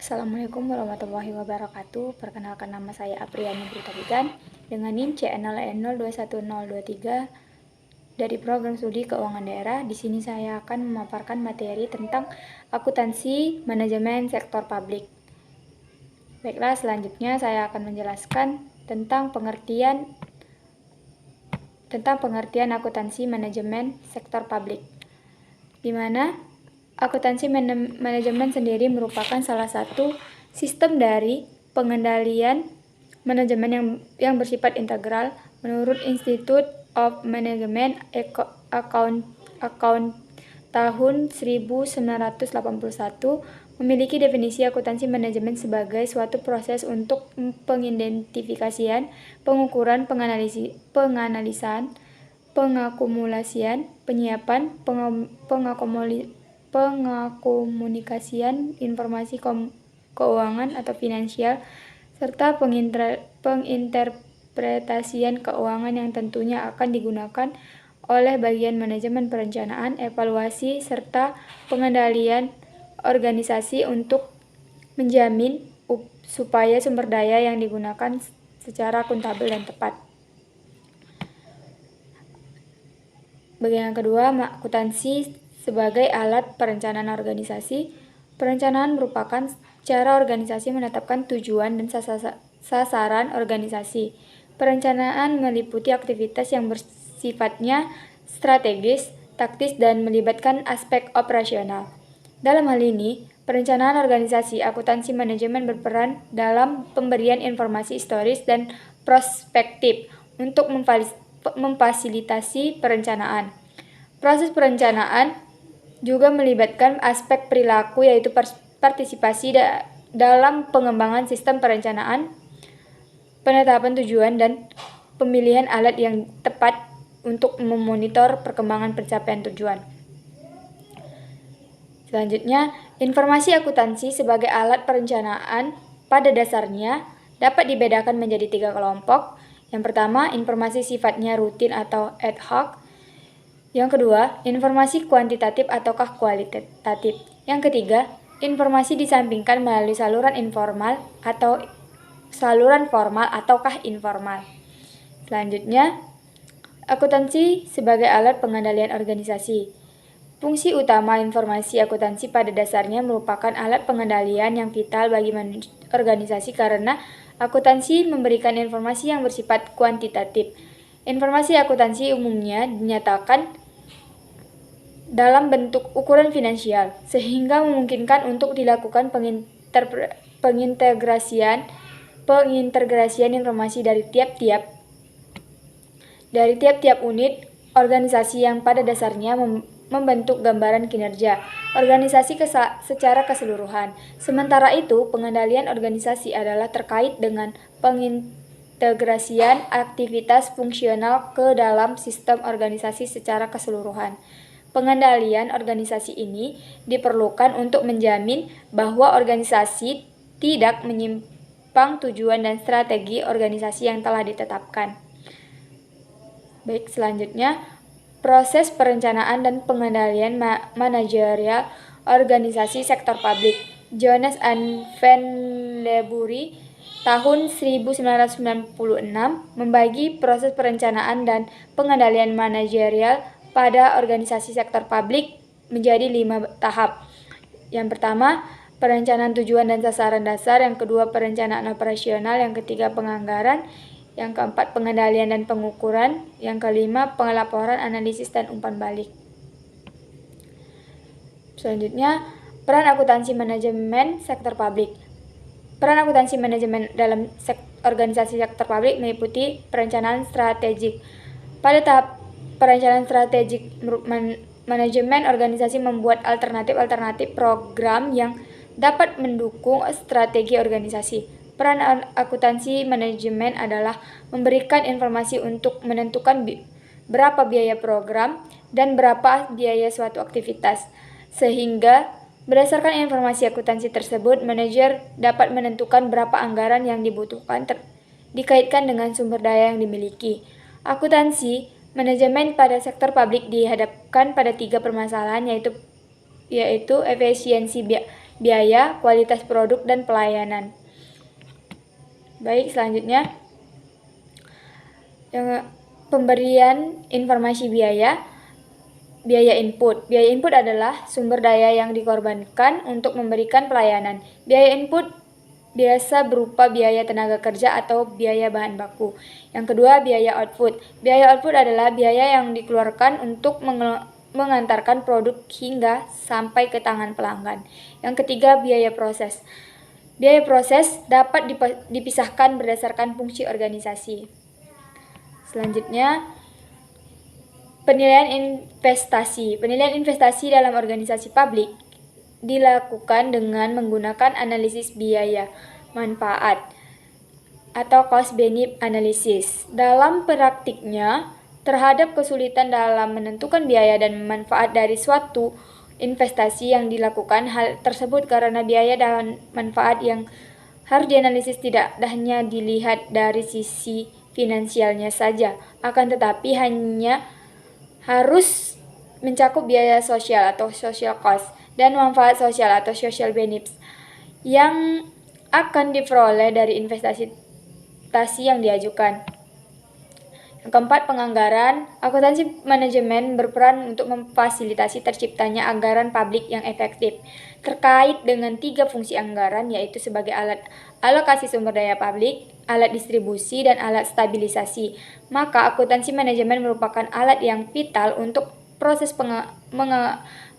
Assalamualaikum warahmatullahi wabarakatuh. Perkenalkan, nama saya Apriani Britabigan dengan NIM CNLN021023 dari Program Studi Keuangan Daerah. Di sini saya akan memaparkan materi tentang akuntansi manajemen sektor publik. Baiklah, selanjutnya saya akan menjelaskan tentang pengertian akuntansi manajemen sektor publik, di mana akuntansi manajemen sendiri merupakan salah satu sistem dari pengendalian manajemen yang bersifat integral menurut Institute of Management Account tahun 1981. Memiliki definisi akuntansi manajemen sebagai suatu proses untuk pengidentifikasian, pengukuran, penganalisan, pengakumulasian, penyiapan, pengakomunikasian informasi keuangan atau finansial, serta penginterpretasian keuangan yang tentunya akan digunakan oleh bagian manajemen perencanaan, evaluasi, serta pengendalian organisasi untuk menjamin supaya sumber daya yang digunakan secara akuntabel dan tepat. Bagian yang kedua, akuntansi sebagai alat perencanaan organisasi. Perencanaan merupakan cara organisasi menetapkan tujuan dan sasaran organisasi. Perencanaan meliputi aktivitas yang bersifatnya strategis, taktis, dan melibatkan aspek operasional. Dalam hal ini, perencanaan organisasi akuntansi manajemen berperan dalam pemberian informasi historis dan prospektif untuk memfasilitasi perencanaan. Proses perencanaan juga melibatkan aspek perilaku, yaitu partisipasi dalam pengembangan sistem perencanaan, penetapan tujuan, dan pemilihan alat yang tepat untuk memonitor perkembangan pencapaian tujuan. Selanjutnya, informasi akuntansi sebagai alat perencanaan pada dasarnya dapat dibedakan menjadi 3 kelompok. Yang pertama, informasi sifatnya rutin atau ad hoc. Yang kedua, informasi kuantitatif ataukah kualitatif. Yang ketiga, informasi disampingkan melalui saluran informal atau saluran formal ataukah informal. Selanjutnya, akuntansi sebagai alat pengendalian organisasi. Fungsi utama informasi akuntansi pada dasarnya merupakan alat pengendalian yang vital bagi organisasi karena akuntansi memberikan informasi yang bersifat kuantitatif. Informasi akuntansi umumnya dinyatakan dalam bentuk ukuran finansial, sehingga memungkinkan untuk dilakukan pengintegrasian informasi dari tiap-tiap unit organisasi yang pada dasarnya membentuk gambaran kinerja organisasi secara keseluruhan. Sementara itu, pengendalian organisasi adalah terkait dengan pengintegrasian aktivitas fungsional ke dalam sistem organisasi secara keseluruhan. Pengendalian organisasi ini diperlukan untuk menjamin bahwa organisasi tidak menyimpang tujuan dan strategi organisasi yang telah ditetapkan. Baik, selanjutnya, proses perencanaan dan pengendalian manajerial organisasi sektor publik. Jones and Van Lebury tahun 1996 membagi proses perencanaan dan pengendalian manajerial pada organisasi sektor publik menjadi 5 tahap. Yang pertama, perencanaan tujuan dan sasaran dasar. Yang kedua, perencanaan operasional. Yang ketiga, penganggaran. Yang keempat, pengendalian dan pengukuran. Yang kelima, pelaporan, analisis, dan umpan balik. Selanjutnya, peran akuntansi manajemen sektor publik. Peran akuntansi manajemen dalam organisasi sektor publik meliputi perencanaan strategik. Pada tahap perencanaan strategik, manajemen organisasi membuat alternatif program yang dapat mendukung strategi organisasi. Peran akuntansi manajemen adalah memberikan informasi untuk menentukan berapa biaya program dan berapa biaya suatu aktivitas, sehingga berdasarkan informasi akuntansi tersebut, manajer dapat menentukan berapa anggaran yang dibutuhkan dikaitkan dengan sumber daya yang dimiliki. Akuntansi manajemen pada sektor publik dihadapkan pada 3 permasalahan, yaitu efisiensi biaya, kualitas produk, dan pelayanan. Baik, selanjutnya pemberian informasi biaya. Biaya input. Biaya input adalah sumber daya yang dikorbankan untuk memberikan pelayanan. Biaya input biasa berupa biaya tenaga kerja atau biaya bahan baku. Yang kedua, biaya output. Biaya output adalah biaya yang dikeluarkan untuk mengantarkan produk hingga sampai ke tangan pelanggan. Yang ketiga, biaya proses. Biaya proses dapat dipisahkan berdasarkan fungsi organisasi. Selanjutnya, penilaian investasi. Penilaian investasi dalam organisasi publik dilakukan dengan menggunakan analisis biaya manfaat atau cost benefit analysis. Dalam praktiknya, terhadap kesulitan dalam menentukan biaya dan manfaat dari suatu investasi yang dilakukan, hal tersebut karena biaya dan manfaat yang harus dianalisis tidak hanya dilihat dari sisi finansialnya saja, akan tetapi hanya harus mencakup biaya sosial atau social cost dan manfaat sosial atau social benefits yang akan diperoleh dari investasi yang diajukan. Yang keempat, penganggaran. Akuntansi manajemen berperan untuk memfasilitasi terciptanya anggaran publik yang efektif terkait dengan 3 fungsi anggaran, yaitu sebagai alat alokasi sumber daya publik, alat distribusi, dan alat stabilisasi. Maka akuntansi manajemen merupakan alat yang vital untuk proses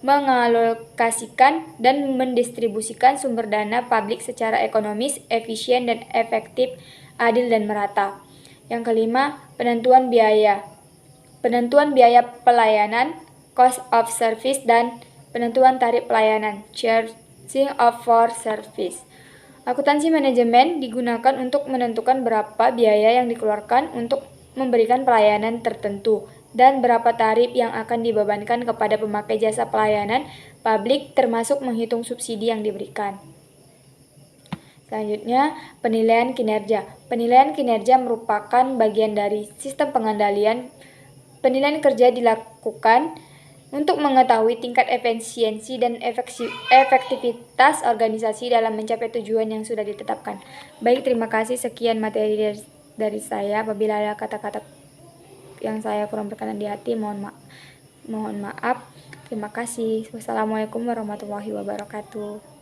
mengalokasikan dan mendistribusikan sumber dana publik secara ekonomis, efisien, dan efektif, adil, dan merata. Yang kelima, penentuan biaya. Penentuan biaya pelayanan, cost of service, dan penentuan tarif pelayanan, charging of for service. Akuntansi manajemen digunakan untuk menentukan berapa biaya yang dikeluarkan untuk memberikan pelayanan tertentu dan berapa tarif yang akan dibebankan kepada pemakai jasa pelayanan publik, termasuk menghitung subsidi yang diberikan. Selanjutnya, penilaian kinerja. Penilaian kinerja merupakan bagian dari sistem pengendalian. Penilaian kerja dilakukan untuk mengetahui tingkat efisiensi dan efektivitas organisasi dalam mencapai tujuan yang sudah ditetapkan. Baik, terima kasih. Sekian materi dari saya. Apabila ada kata-kata yang saya kurang berkenan di hati, mohon maaf. Terima kasih. Wassalamualaikum warahmatullahi wabarakatuh.